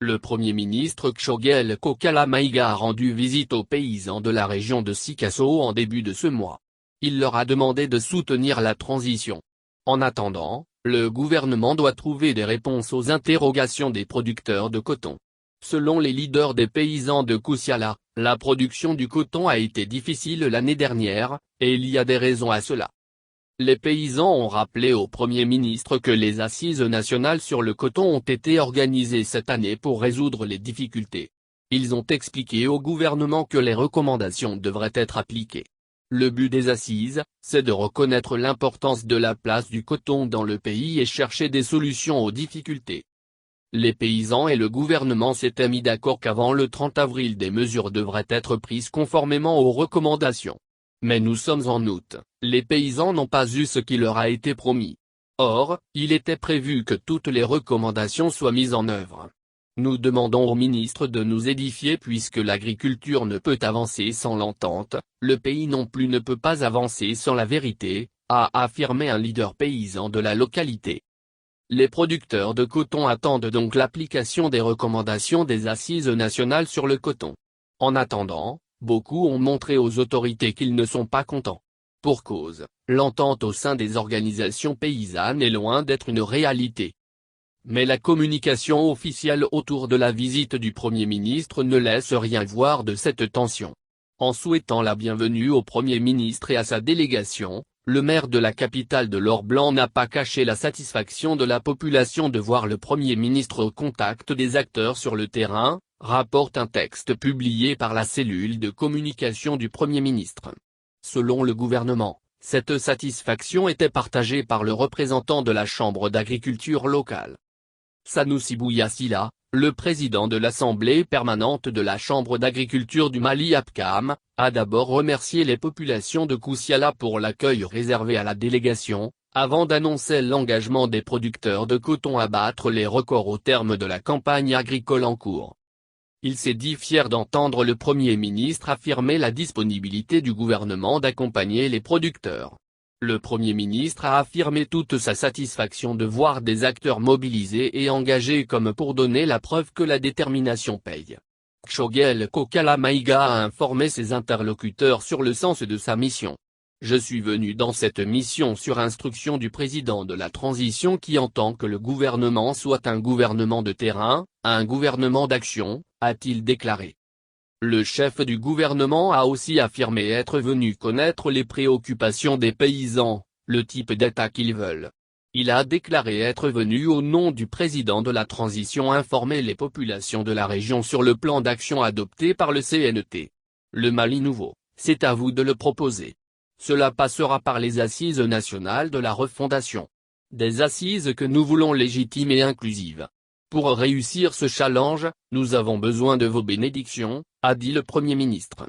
Le Premier ministre Tshogel Kokala Maïga a rendu visite aux paysans de la région de Sikasso en début de ce mois. Il leur a demandé de soutenir la transition. En attendant, le gouvernement doit trouver des réponses aux interrogations des producteurs de coton. Selon les leaders des paysans de Koussiala, la production du coton a été difficile l'année dernière, et il y a des raisons à cela. Les paysans ont rappelé au Premier ministre que les assises nationales sur le coton ont été organisées cette année pour résoudre les difficultés. Ils ont expliqué au gouvernement que les recommandations devraient être appliquées. Le but des assises, c'est de reconnaître l'importance de la place du coton dans le pays et chercher des solutions aux difficultés. Les paysans et le gouvernement s'étaient mis d'accord qu'avant le 30 avril des mesures devraient être prises conformément aux recommandations. Mais nous sommes en août, les paysans n'ont pas eu ce qui leur a été promis. Or, il était prévu que toutes les recommandations soient mises en œuvre. Nous demandons au ministre de nous édifier puisque l'agriculture ne peut avancer sans l'entente, le pays non plus ne peut pas avancer sans la vérité, a affirmé un leader paysan de la localité. Les producteurs de coton attendent donc l'application des recommandations des assises nationales sur le coton. En attendant, beaucoup ont montré aux autorités qu'ils ne sont pas contents. Pour cause, l'entente au sein des organisations paysannes est loin d'être une réalité. Mais la communication officielle autour de la visite du Premier ministre ne laisse rien voir de cette tension. En souhaitant la bienvenue au Premier ministre et à sa délégation, le maire de la capitale de l'Or-Blanc n'a pas caché la satisfaction de la population de voir le Premier ministre au contact des acteurs sur le terrain, rapporte un texte publié par la cellule de communication du Premier ministre. Selon le gouvernement, cette satisfaction était partagée par le représentant de la Chambre d'agriculture locale. Sanoussi Bouyassila, le président de l'Assemblée permanente de la Chambre d'agriculture du Mali APCAM, a d'abord remercié les populations de Koussiala pour l'accueil réservé à la délégation, avant d'annoncer l'engagement des producteurs de coton à battre les records au terme de la campagne agricole en cours. Il s'est dit fier d'entendre le Premier ministre affirmer la disponibilité du gouvernement d'accompagner les producteurs. Le Premier ministre a affirmé toute sa satisfaction de voir des acteurs mobilisés et engagés comme pour donner la preuve que la détermination paye. Tshogel Kokala Maïga a informé ses interlocuteurs sur le sens de sa mission. Je suis venu dans cette mission sur instruction du président de la transition qui entend que le gouvernement soit un gouvernement de terrain, un gouvernement d'action, a-t-il déclaré. Le chef du gouvernement a aussi affirmé être venu connaître les préoccupations des paysans, le type d'État qu'ils veulent. Il a déclaré être venu au nom du président de la transition informer les populations de la région sur le plan d'action adopté par le CNT. Le Mali nouveau, c'est à vous de le proposer. Cela passera par les assises nationales de la refondation. Des assises que nous voulons légitimes et inclusives. Pour réussir ce challenge, nous avons besoin de vos bénédictions, a dit le Premier ministre.